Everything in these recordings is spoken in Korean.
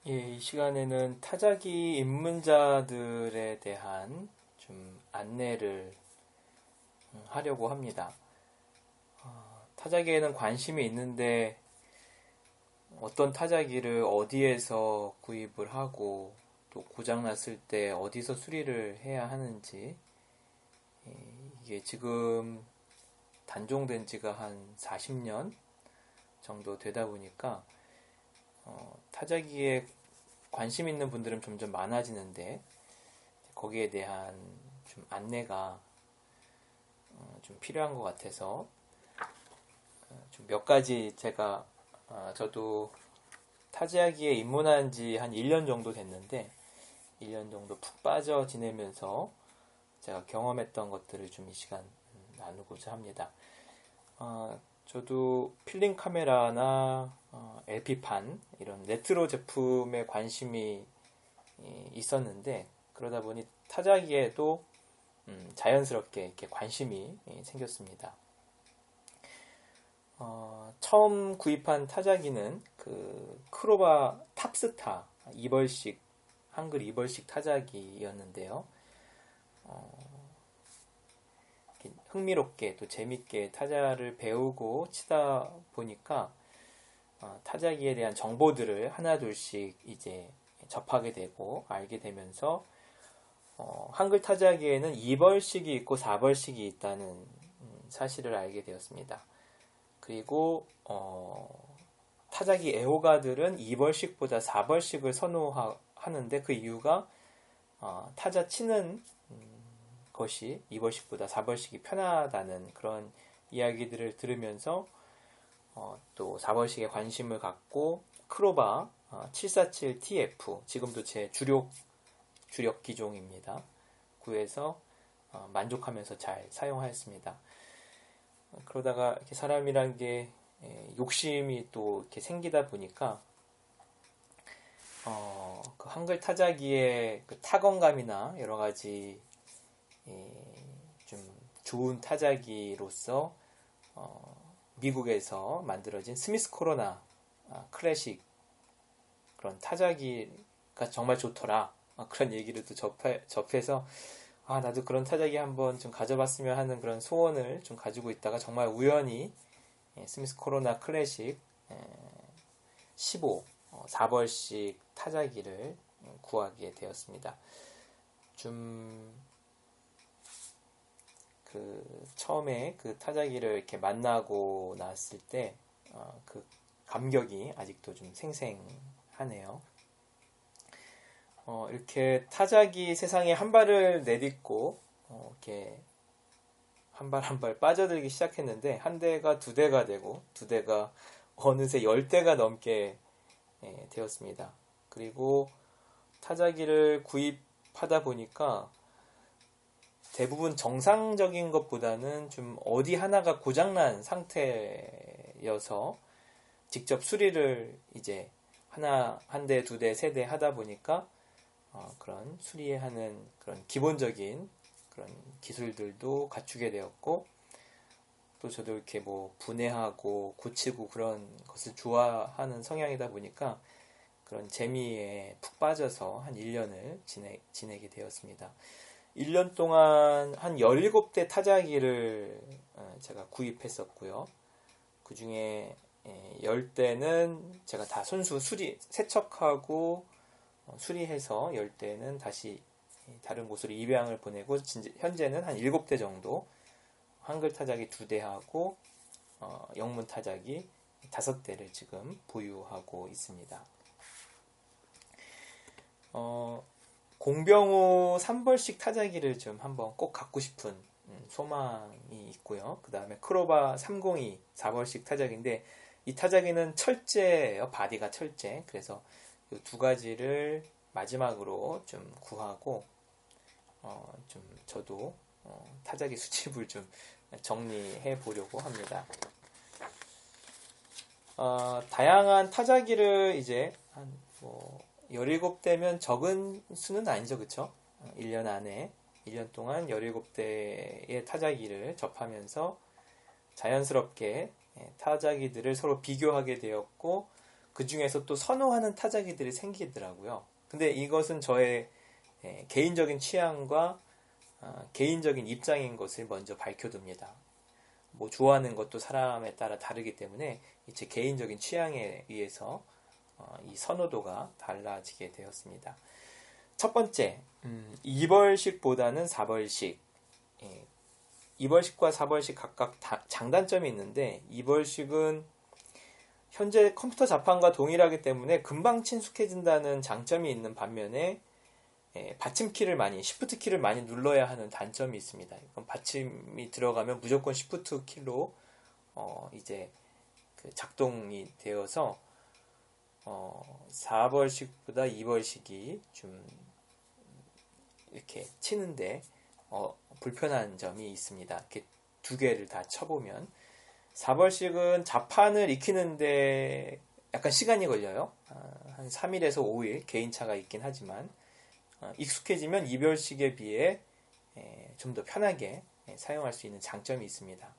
예, 이 시간에는 타자기 입문자들에 대한 좀 안내를 하려고 합니다. 타자기에는 관심이 있는데 어떤 타자기를 어디에서 구입을 하고 또 고장났을 때 어디서 수리를 해야 하는지 이게 지금 단종된 지가 한 40년 정도 되다 보니까 타자기에 관심 있는 분들은 점점 많아지는데 거기에 대한 좀 안내가 좀 필요한 것 같아서 좀 몇 가지 제가 저도 타지하기에 입문한 지 한 1년 정도 됐는데 1년 정도 푹 빠져 지내면서 제가 경험했던 것들을 좀 이 시간 나누고자 합니다. 저도 필름 카메라나 LP판 이런 레트로 제품에 관심이 있었는데 그러다 보니 타자기에도 자연스럽게 이렇게 관심이 생겼습니다. 처음 구입한 타자기는 그 크로바 탑스타 2벌식 한글 2벌식 타자기였는데요. 흥미롭게 또 재밌게 타자를 배우고 치다 보니까 타자기에 대한 정보들을 하나둘씩 이제 접하게 되고 알게 되면서 한글 타자기에는 2벌식이 있고 4벌식이 있다는 사실을 알게 되었습니다. 그리고 타자기 애호가들은 2벌식보다 4벌식을 선호하는데 그 이유가 타자 치는 것이 2벌식보다 4벌식이 편하다는 그런 이야기들을 들으면서 또 4벌식에 관심을 갖고 크로바 747TF 지금도 제 주력 기종입니다. 구해서 만족하면서 잘 사용하였습니다. 그러다가 이렇게 사람이란 게 욕심이 또 이렇게 생기다 보니까 그 한글 타자기의 그 타건감이나 여러 가지 좀 좋은 타자기로서 미국에서 만들어진 스미스 코로나 클래식 그런 타자기가 정말 좋더라. 그런 얘기를 또 접해서 나도 그런 타자기 한번 좀 가져봤으면 하는 그런 소원을 좀 가지고 있다가 정말 우연히 스미스 코로나 클래식 15 4벌식 타자기를 구하게 되었습니다. 좀 처음에 그 타자기를 이렇게 만나고 났을 때 그 감격이 아직도 좀 생생하네요. 이렇게 타자기 세상에 한 발을 내딛고 이렇게 한 발 한 발 빠져들기 시작했는데 한 대가 두 대가 되고 두 대가 어느새 10대가 넘게 되었습니다. 그리고 타자기를 구입하다 보니까 대부분 정상적인 것보다는 좀 어디 하나가 고장난 상태여서 직접 수리를 이제 한 대, 두 대, 세 대 하다 보니까 그런 수리하는 그런 기본적인 그런 기술들도 갖추게 되었고 또 저도 이렇게 뭐 분해하고 고치고 그런 것을 좋아하는 성향이다 보니까 그런 재미에 푹 빠져서 한 1년을 지내게 되었습니다. 1년 동안 한 17대 타자기를 제가 구입했었고요. 그 중에 10대는 제가 다 손수 세척하고 수리해서 10대는 다시 다른 곳으로 입양을 보내고 현재는 한 7대 정도 한글 타자기 2대하고 영문 타자기 5대를 지금 보유하고 있습니다. 공병호 3벌식 타자기를 좀 한번 꼭 갖고 싶은 소망이 있고요. 그 다음에 크로바 302 4벌식 타자기인데 이 타자기는 철제예요. 바디가 철제. 그래서 이 두 가지를 마지막으로 좀 구하고 좀 저도 타자기 수집을 좀 정리해 보려고 합니다. 다양한 타자기를 이제 한 17대면 적은 수는 아니죠, 그쵸? 1년 안에 1년 동안 17대의 타자기를 접하면서 자연스럽게 타자기들을 서로 비교하게 되었고 그 중에서 또 선호하는 타자기들이 생기더라고요. 근데 이것은 저의 개인적인 취향과 개인적인 입장인 것을 먼저 밝혀둡니다. 뭐 좋아하는 것도 사람에 따라 다르기 때문에 제 개인적인 취향에 의해서 이 선호도가 달라지게 되었습니다. 첫 번째, 2벌식보다는 4벌식. 2벌식과 4벌식 각각 장단점이 있는데 2벌식은 현재 컴퓨터 자판과 동일하기 때문에 금방 친숙해진다는 장점이 있는 반면에 받침키를 Shift 키를 많이 눌러야 하는 단점이 있습니다. 이건 받침이 들어가면 무조건 Shift 키로 이제 그 작동이 되어서 4벌식보다 2벌식이 좀 이렇게 치는데 불편한 점이 있습니다. 이렇게 두 개를 다 쳐보면 4벌식은 자판을 익히는데 약간 시간이 걸려요. 한 3일에서 5일 개인차가 있긴 하지만 익숙해지면 2벌식에 비해 좀 더 편하게 사용할 수 있는 장점이 있습니다.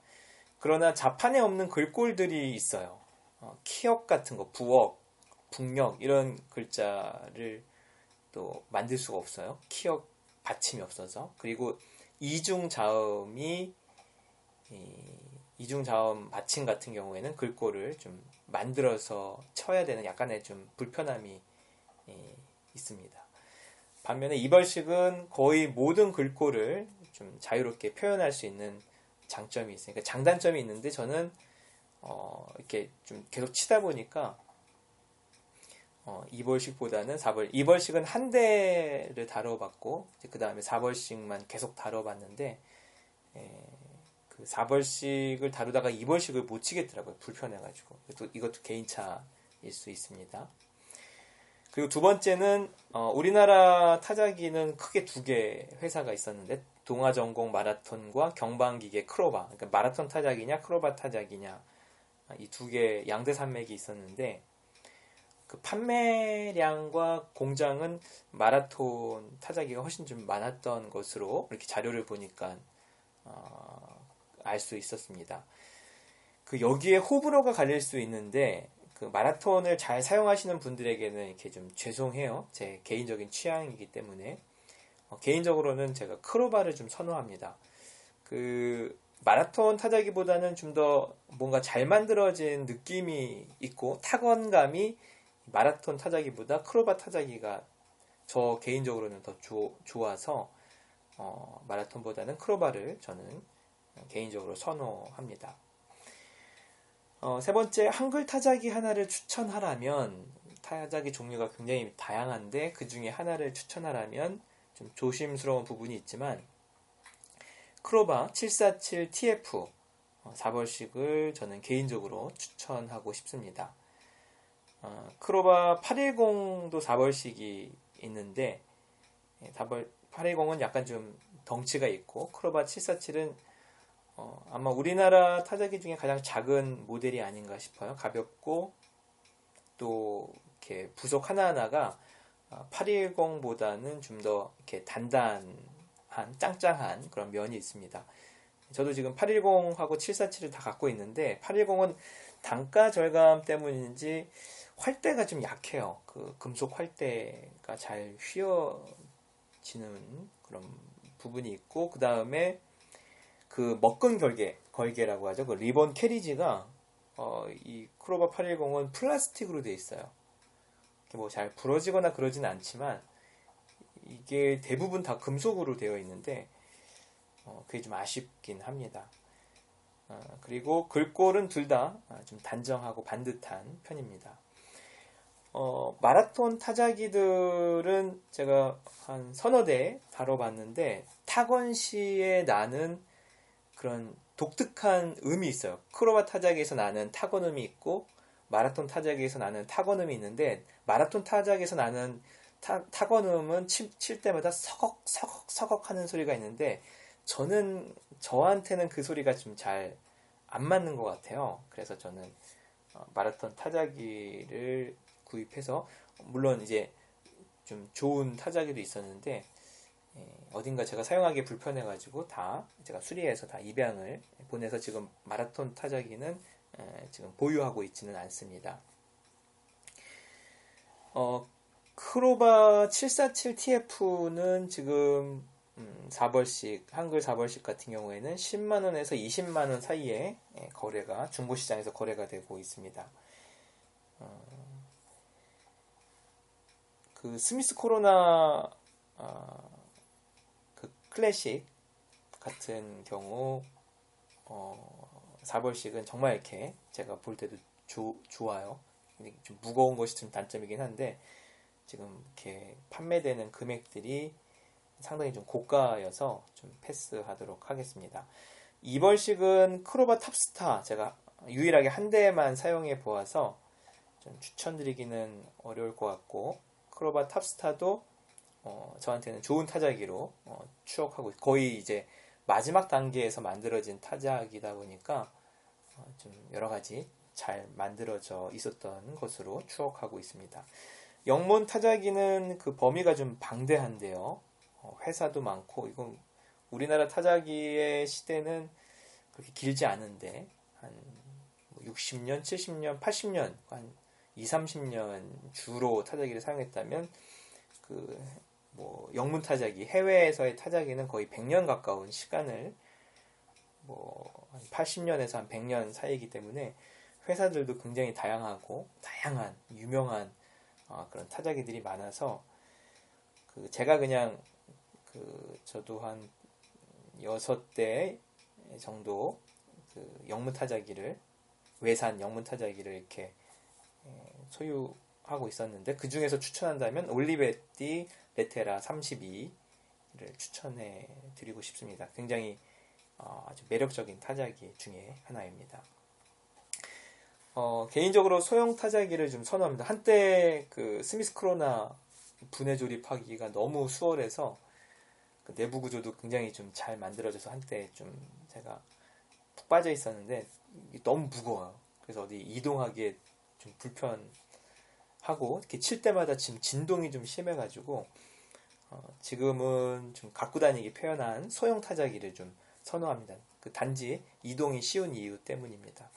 그러나 자판에 없는 글꼴들이 있어요. 키역 같은 거, 부역, 북역 이런 글자를 또 만들 수가 없어요. 키역 받침이 없어서. 그리고 이중자음이 이중자음 받침 같은 경우에는 글꼴을 좀 만들어서 쳐야 되는 약간의 좀 불편함이 있습니다. 반면에 이벌식은 거의 모든 글꼴을 좀 자유롭게 표현할 수 있는 장점이 있으니까 장단점이 있는데 저는 이렇게 좀 계속 치다 보니까 이벌식보다는 4벌, 이벌식은 한 대를 다뤄봤고 그 다음에 4벌식만 계속 다뤄봤는데 그 4벌식을 다루다가 2벌식을 못 치겠더라고요. 불편해가지고. 이것도 개인차일 수 있습니다. 그리고 두 번째는 우리나라 타자기는 크게 두 개 회사가 있었는데 동아전공 마라톤과 경방기계 크로바, 그러니까 마라톤 타자기냐 크로바 타자기냐 이 두 개 양대 산맥이 있었는데 그 판매량과 공장은 마라톤 타자기가 훨씬 좀 많았던 것으로 이렇게 자료를 보니까 알 수 있었습니다. 그 여기에 호불호가 갈릴 수 있는데 그 마라톤을 잘 사용하시는 분들에게는 이렇게 좀 죄송해요. 제 개인적인 취향이기 때문에 개인적으로는 제가 크로바를 좀 선호합니다. 그 마라톤 타자기보다는 좀 더 뭔가 잘 만들어진 느낌이 있고 타건감이 마라톤 타자기보다 크로바 타자기가 저 개인적으로는 더 좋아서 마라톤보다는 크로바를 저는 개인적으로 선호합니다. 세 번째, 한글 타자기 하나를 추천하라면 타자기 종류가 굉장히 다양한데 그 중에 하나를 추천하라면 좀 조심스러운 부분이 있지만 크로바 747TF 4벌식을 저는 개인적으로 추천하고 싶습니다. 크로바 810도 4벌식이 있는데 810은 약간 좀 덩치가 있고 크로바 747은 아마 우리나라 타자기 중에 가장 작은 모델이 아닌가 싶어요. 가볍고 또 이렇게 부속 하나하나가 810보다는 좀 더 이렇게 단단한 짱짱한 그런 면이 있습니다. 저도 지금 810하고 747을 다 갖고 있는데 810은 단가 절감 때문인지 활대가 좀 약해요. 그 금속 활대가 잘 휘어지는 그런 부분이 있고 그 다음에 그 먹근 걸개라고 하죠. 그 리본 캐리지가 이 크로바 810은 플라스틱으로 되어 있어요. 뭐 잘 부러지거나 그러진 않지만 이게 대부분 다 금속으로 되어 있는데 그게 좀 아쉽긴 합니다. 그리고 글꼴은 둘 다 좀 단정하고 반듯한 편입니다. 마라톤 타자기들은 제가 한 서너 대 다뤄봤는데 타건 시에 나는 그런 독특한 음이 있어요. 크로바 타자기에서 나는 타건음이 있고 마라톤 타자기에서 나는 타건음이 있는데 마라톤 타자기에서 나는 타건음은 칠 때마다 서걱서걱 하는 소리가 있는데 저한테는 그 소리가 좀 잘 안 맞는 것 같아요. 그래서 저는 마라톤 타자기를 구입해서 물론 이제 좀 좋은 타자기도 있었는데 어딘가 제가 사용하기 불편해가지고 다 제가 수리해서 다 입양을 보내서 지금 마라톤 타자기는 지금 보유하고 있지는 않습니다. 크로바 747TF는 지금 4벌씩, 한글 4벌씩 같은 경우에는 10만원에서 20만원 사이에 거래가, 중고시장에서 거래가 되고 있습니다. 그 스미스 코로나 그 클래식 같은 경우 4벌씩은 정말 이렇게 제가 볼 때도 좋아요. 좀 무거운 것이 좀 단점이긴 한데 지금 이렇게 판매되는 금액들이 상당히 좀 고가여서 좀 패스하도록 하겠습니다. 2벌씩은 크로바 탑스타 제가 유일하게 한 대만 사용해 보아서 좀 추천드리기는 어려울 것 같고, 크로바 탑스타도 저한테는 좋은 타자기로 추억하고, 거의 이제 마지막 단계에서 만들어진 타자기다 보니까 좀 여러 가지 잘 만들어져 있었던 것으로 추억하고 있습니다. 영문 타자기는 그 범위가 좀 방대한데요. 회사도 많고, 이건 우리나라 타자기의 시대는 그렇게 길지 않은데 한 60년, 70년, 80년, 한 2, 30년 주로 타자기를 사용했다면 영문 타자기, 해외에서의 타자기는 거의 100년 가까운 시간을 한 80년에서 한 100년 사이이기 때문에 회사들도 굉장히 다양한 유명한 그런 타자기들이 많아서 제가 그냥 저도 한 6대 정도 영문 타자기를, 외산 영문 타자기를 이렇게 소유하고 있었는데, 그 중에서 추천한다면 올리베티 레테라 32를 추천해 드리고 싶습니다. 굉장히 아주 매력적인 타자기 중에 하나입니다. 개인적으로 소형 타자기를 좀 선호합니다. 한때 그 스미스 코로나 분해 조립하기가 너무 수월해서 그 내부 구조도 굉장히 좀 잘 만들어져서 한때 좀 제가 푹 빠져 있었는데 너무 무거워요. 그래서 어디 이동하기에 좀 불편하고, 이렇게 칠 때마다 지금 진동이 좀 심해가지고 지금은 좀 갖고 다니기 편한 소형 타자기를 좀 선호합니다. 단지 이동이 쉬운 이유 때문입니다.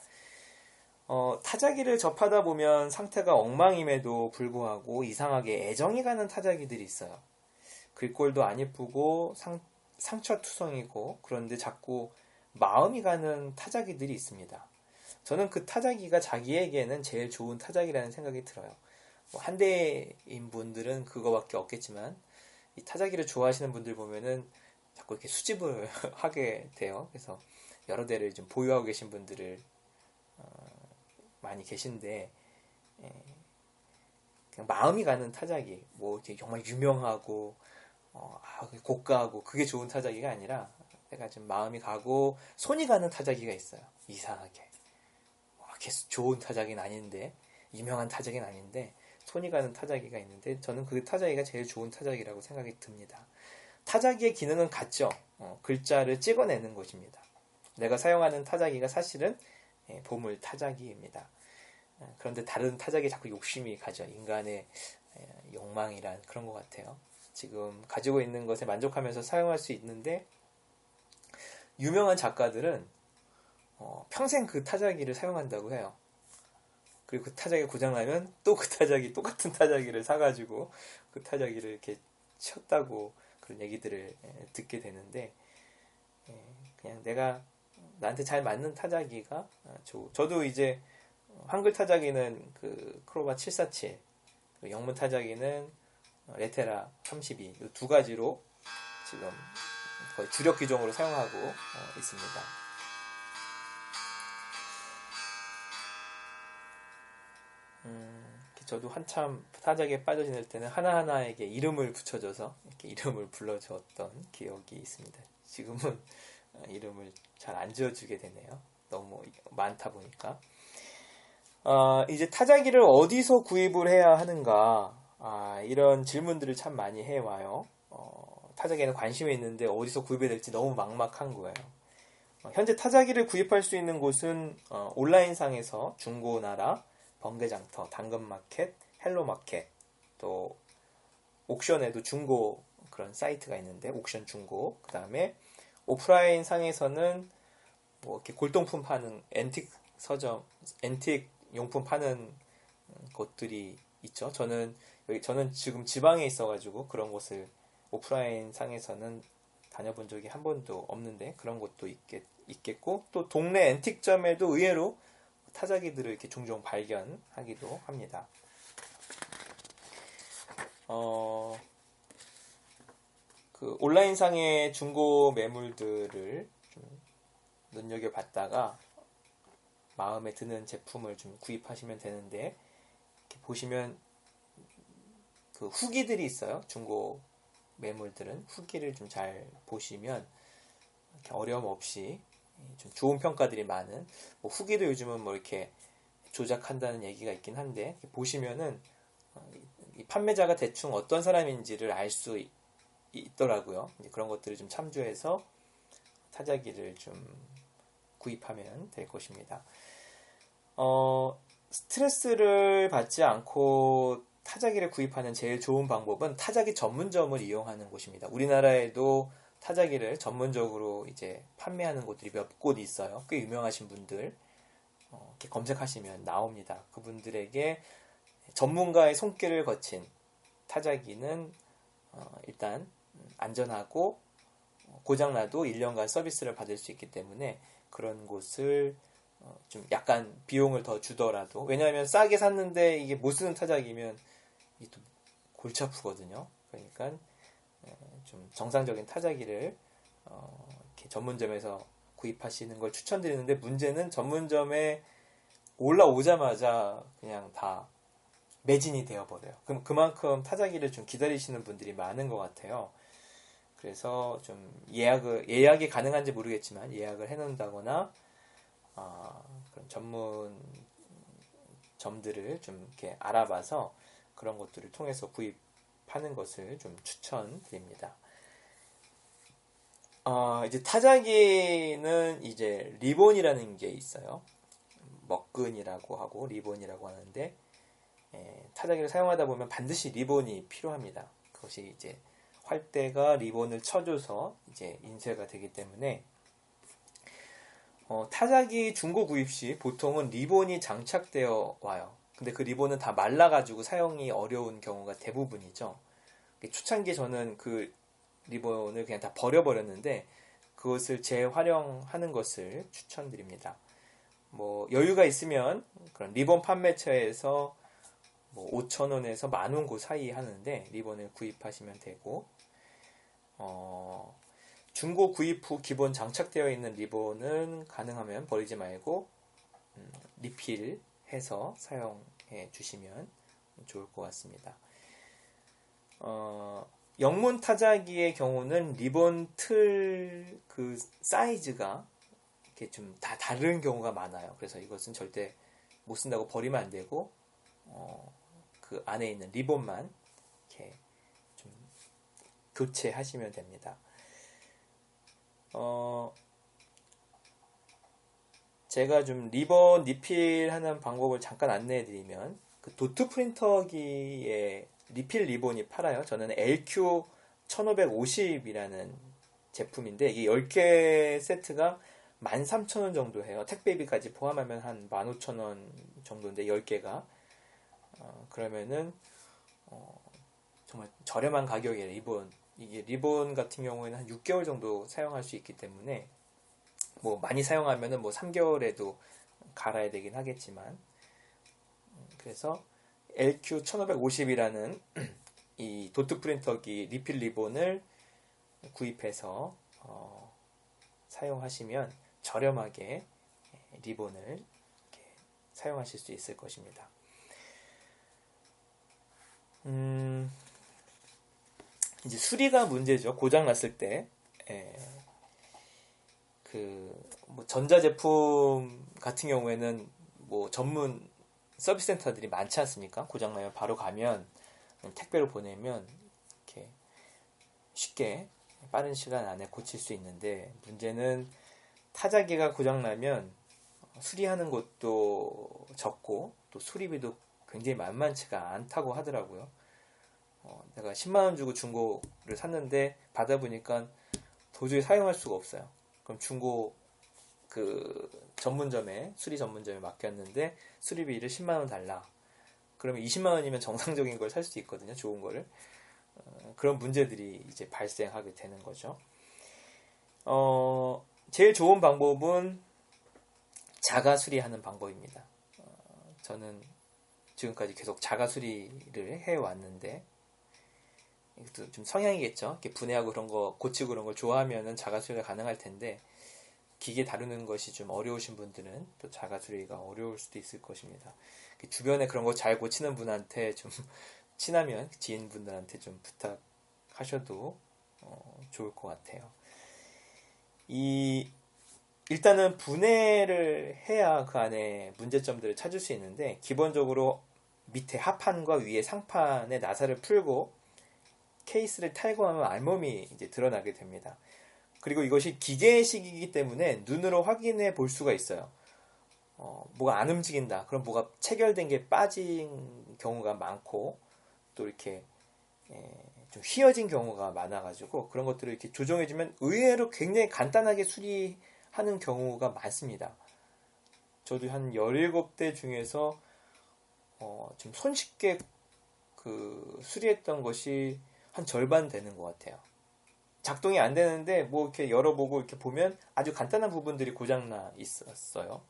타자기를 접하다 보면 상태가 엉망임에도 불구하고 이상하게 애정이 가는 타자기들이 있어요. 글꼴도 안 예쁘고 상처투성이고, 그런데 자꾸 마음이 가는 타자기들이 있습니다. 저는 그 타자기가 자기에게는 제일 좋은 타자기라는 생각이 들어요. 한 대인 분들은 그거밖에 없겠지만, 이 타자기를 좋아하시는 분들 보면은 자꾸 이렇게 수집을 하게 돼요. 그래서 여러 대를 좀 보유하고 계신 분들을 많이 계신데, 그냥 마음이 가는 타자기, 정말 유명하고 고가하고 그게 좋은 타자기가 아니라 내가 좀 마음이 가고 손이 가는 타자기가 있어요. 이상하게 좋은 타자기는 아닌데, 유명한 타자기는 아닌데 손이 가는 타자기가 있는데, 저는 그 타자기가 제일 좋은 타자기라고 생각이 듭니다. 타자기의 기능은 같죠. 글자를 찍어내는 것입니다. 내가 사용하는 타자기가 사실은 보물 타자기입니다. 그런데 다른 타자기에 자꾸 욕심이 가죠. 인간의 욕망이란 그런 것 같아요. 지금 가지고 있는 것에 만족하면서 사용할 수 있는데, 유명한 작가들은 평생 그 타자기를 사용한다고 해요. 그리고 그 타자기가 고장나면 또 그 타자기, 똑같은 타자기를 사가지고 그 타자기를 이렇게 쳤다고 그런 얘기들을 듣게 되는데, 그냥 나한테 잘 맞는 타자기가 저도 이제 한글 타자기는 그 크로바 747, 영문 타자기는 레테라 32, 이 두 가지로 지금 거의 주력 기종으로 사용하고 있습니다. 저도 한참 타자기에 빠져 지낼 때는 하나하나에게 이름을 붙여줘서 이렇게 이름을 불러줬던 기억이 있습니다. 지금은 이름을 잘 안 지어주게 되네요. 너무 많다 보니까. 이제 타자기를 어디서 구입을 해야 하는가, 이런 질문들을 참 많이 해와요. 타자기에는 관심이 있는데 어디서 구입해야 될지 너무 막막한 거예요. 현재 타자기를 구입할 수 있는 곳은 온라인상에서 중고나라, 번개장터, 당근마켓, 헬로마켓, 또 옥션에도 중고 그런 사이트가 있는데 옥션 중고, 그 다음에 오프라인 상에서는 이렇게 골동품 파는 앤틱 용품 파는 곳들이 있죠. 저는 지금 지방에 있어가지고 그런 곳을 오프라인 상에서는 다녀본 적이 한 번도 없는데 그런 곳도 있겠고 또 동네 앤틱점에도 의외로 타자기들을 이렇게 종종 발견하기도 합니다. 그 온라인상의 중고 매물들을 좀 눈여겨봤다가 마음에 드는 제품을 좀 구입하시면 되는데 이렇게 보시면 그 후기들이 있어요. 중고 매물들은 후기를 좀 잘 보시면 이렇게 어려움 없이 좀 좋은 평가들이 많은 뭐 후기도 요즘은 뭐 이렇게 조작한다는 얘기가 있긴 한데 보시면은 이 판매자가 대충 어떤 사람인지를 알 수 있더라고요. 이제 그런 것들을 좀 참조해서 타자기를 좀 구입하면 될 것입니다. 스트레스를 받지 않고 타자기를 구입하는 제일 좋은 방법은 타자기 전문점을 이용하는 곳입니다. 우리나라에도 타자기를 전문적으로 이제 판매하는 곳들이 몇 곳 있어요. 꽤 유명하신 분들 이렇게 검색하시면 나옵니다. 그분들에게 전문가의 손길을 거친 타자기는 일단 안전하고 고장나도 1년간 서비스를 받을 수 있기 때문에 그런 곳을 좀 약간 비용을 더 주더라도 왜냐하면 싸게 샀는데 이게 못 쓰는 타자기면 이게 또 골치 아프거든요. 그러니까 좀 정상적인 타자기를 이렇게 전문점에서 구입하시는 걸 추천드리는데 문제는 전문점에 올라오자마자 그냥 다 매진이 되어버려요. 그럼 그만큼 타자기를 좀 기다리시는 분들이 많은 것 같아요. 그래서 좀 예약이 가능한지 모르겠지만 예약을 해놓는다거나 그런 전문 점들을 좀 이렇게 알아봐서 그런 것들을 통해서 구입하는 것을 좀 추천드립니다. 이제 타자기는 이제 리본이라는 게 있어요. 먹근이라고 하고 리본이라고 하는데 타자기를 사용하다 보면 반드시 리본이 필요합니다. 그것이 이제 활대가 리본을 쳐줘서 이제 인쇄가 되기 때문에 타자기 중고 구입 시 보통은 리본이 장착되어 와요. 근데 그 리본은 다 말라가지고 사용이 어려운 경우가 대부분이죠. 초창기에 저는 그 리본을 그냥 다 버려버렸는데 그것을 재활용하는 것을 추천드립니다. 뭐 여유가 있으면 그런 리본 판매처에서 뭐 5,000원에서 10,000원 그 사이 하는데 리본을 구입하시면 되고 중고 구입 후 기본 장착되어 있는 리본은 가능하면 버리지 말고 리필해서 사용해 주시면 좋을 것 같습니다. 영문 타자기의 경우는 리본 틀 그 사이즈가 이렇게 좀 다 다른 경우가 많아요. 그래서 이것은 절대 못 쓴다고 버리면 안 되고 그 안에 있는 리본만 이렇게 좀 교체하시면 됩니다. 제가 좀 리본 리필하는 방법을 잠깐 안내해드리면 그 도트 프린터기에 리필 리본이 팔아요. 저는 LQ1550이라는 제품인데 이게 10개 세트가 13,000원 정도 해요. 택배비까지 포함하면 한 15,000원 정도인데 10개가 그러면은 정말 저렴한 가격에 이게 리본 같은 경우에는 한 6개월 정도 사용할 수 있기 때문에 뭐 많이 사용하면은 뭐 3개월에도 갈아야 되긴 하겠지만 그래서 LQ1550이라는 이 도트 프린터기 리필 리본을 구입해서 사용하시면 저렴하게 리본을 이렇게 사용하실 수 있을 것입니다. 이제 수리가 문제죠. 고장 났을 때. 뭐 전자제품 같은 경우에는 뭐 전문 서비스 센터들이 많지 않습니까? 고장나면 바로 가면 택배로 보내면 이렇게 쉽게 빠른 시간 안에 고칠 수 있는데 문제는 타자기가 고장나면 수리하는 것도 적고 또 수리비도 굉장히 만만치가 않다고 하더라고요. 내가 10만원 주고 중고를 샀는데 받아보니까 도저히 사용할 수가 없어요. 그럼 중고 그 수리 전문점에 맡겼는데 수리비를 10만원 달라. 그러면 20만 원이면 정상적인 걸 살 수 있거든요. 좋은 거를. 그런 문제들이 이제 발생하게 되는 거죠. 제일 좋은 방법은 자가 수리하는 방법입니다. 저는 지금까지 계속 자가 수리를 해왔는데, 이것도 좀 성향이겠죠. 이렇게 분해하고 그런 거, 고치고 그런 걸 좋아하면은 자가 수리가 가능할 텐데, 기계 다루는 것이 좀 어려우신 분들은 또 자가 수리가 어려울 수도 있을 것입니다. 주변에 그런 거 잘 고치는 분한테 좀 친하면 지인분들한테 좀 부탁하셔도 좋을 것 같아요. 일단은 분해를 해야 그 안에 문제점들을 찾을 수 있는데, 기본적으로 밑에 하판과 위에 상판의 나사를 풀고 케이스를 탈거하면 알몸이 이제 드러나게 됩니다. 그리고 이것이 기계식이기 때문에 눈으로 확인해 볼 수가 있어요. 뭐가 안 움직인다. 그럼 뭐가 체결된 게 빠진 경우가 많고, 또 이렇게 좀 휘어진 경우가 많아가지고 그런 것들을 이렇게 조정해주면 의외로 굉장히 간단하게 수리하는 경우가 많습니다. 저도 한 17대 중에서 좀 손쉽게 수리했던 것이 한 절반 되는 것 같아요. 작동이 안 되는데 뭐 이렇게 열어보고 이렇게 보면 아주 간단한 부분들이 고장나 있었어요.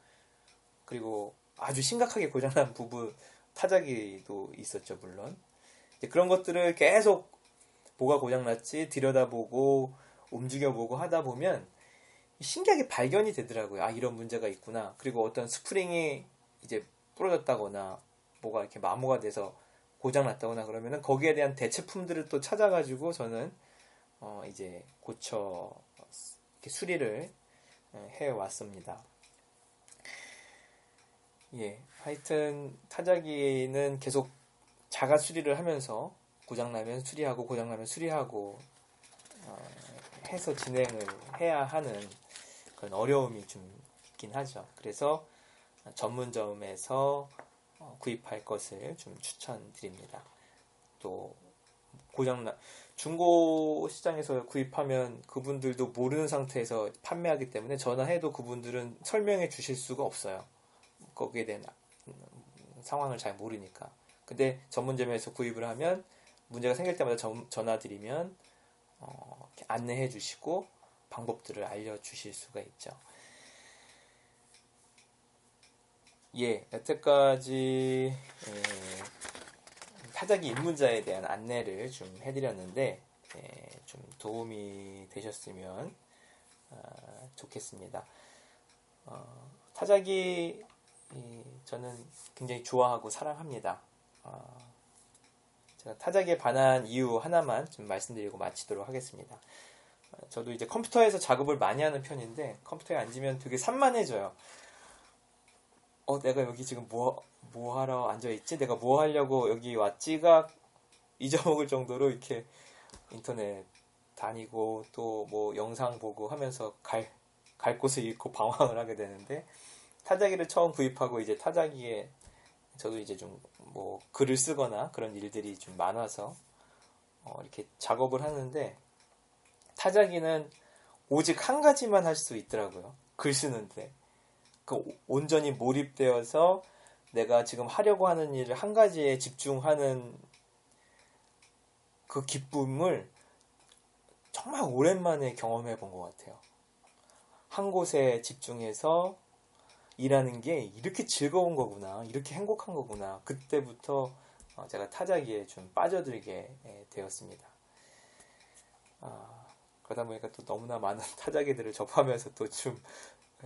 그리고 아주 심각하게 고장난 부분 타자기도 있었죠, 물론. 그런 것들을 계속 뭐가 고장났지 들여다보고 움직여보고 하다 보면 신기하게 발견이 되더라고요. 아, 이런 문제가 있구나. 그리고 어떤 스프링이 이제 부러졌다거나 뭐가 이렇게 마모가 돼서 고장났다거나 그러면은 거기에 대한 대체품들을 또 찾아가지고 저는 이제 고쳐 이렇게 수리를 해왔습니다. 예, 하여튼 타자기는 계속 자가 수리를 하면서 고장나면 수리하고 고장나면 수리하고 해서 진행을 해야 하는 그런 어려움이 좀 있긴 하죠. 그래서 전문점에서 구입할 것을 좀 추천드립니다. 또 중고 시장에서 구입하면 그분들도 모르는 상태에서 판매하기 때문에 전화해도 그분들은 설명해 주실 수가 없어요. 거기에 대한 상황을 잘 모르니까. 근데 전문점에서 구입을 하면 문제가 생길 때마다 전화드리면 안내해 주시고 방법들을 알려주실 수가 있죠. 예, 여태까지 타자기 입문자에 대한 안내를 좀 해드렸는데 좀 도움이 되셨으면 좋겠습니다. 타자기 저는 굉장히 좋아하고 사랑합니다. 제가 타자기에 반한 이유 하나만 좀 말씀드리고 마치도록 하겠습니다. 저도 이제 컴퓨터에서 작업을 많이 하는 편인데 컴퓨터에 앉으면 되게 산만해져요. 내가 여기 지금 뭐 하러 앉아있지? 내가 뭐 하려고 여기 왔지가 잊어먹을 정도로 이렇게 인터넷 다니고 또 뭐 영상 보고 하면서 갈 곳을 잃고 방황을 하게 되는데, 타자기를 처음 구입하고 이제 타자기에 저도 이제 좀 뭐 글을 쓰거나 그런 일들이 좀 많아서 이렇게 작업을 하는데, 타자기는 오직 한 가지만 할 수 있더라고요. 글 쓰는데. 온전히 몰입되어서 내가 지금 하려고 하는 일을 한 가지에 집중하는 그 기쁨을 정말 오랜만에 경험해 본 것 같아요. 한 곳에 집중해서 일하는 게 이렇게 즐거운 거구나, 이렇게 행복한 거구나. 그때부터 제가 타자기에 좀 빠져들게 되었습니다. 그러다 보니까 또 너무나 많은 타자기들을 접하면서 또 좀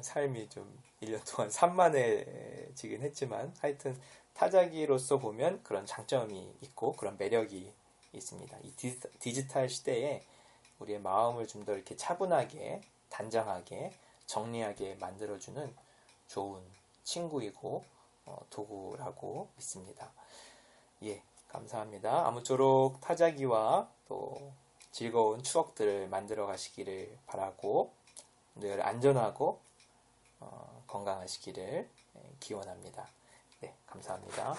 삶이 좀 1년 동안 산만해지긴 했지만, 하여튼 타자기로서 보면 그런 장점이 있고 그런 매력이 있습니다. 이 디지털 시대에 우리의 마음을 좀 더 이렇게 차분하게, 단정하게, 정리하게 만들어주는 좋은 친구이고 도구라고 믿습니다. 예, 감사합니다. 아무쪼록 타자기와 또 즐거운 추억들을 만들어 가시기를 바라고, 늘 안전하고 건강하시기를 기원합니다. 네, 감사합니다.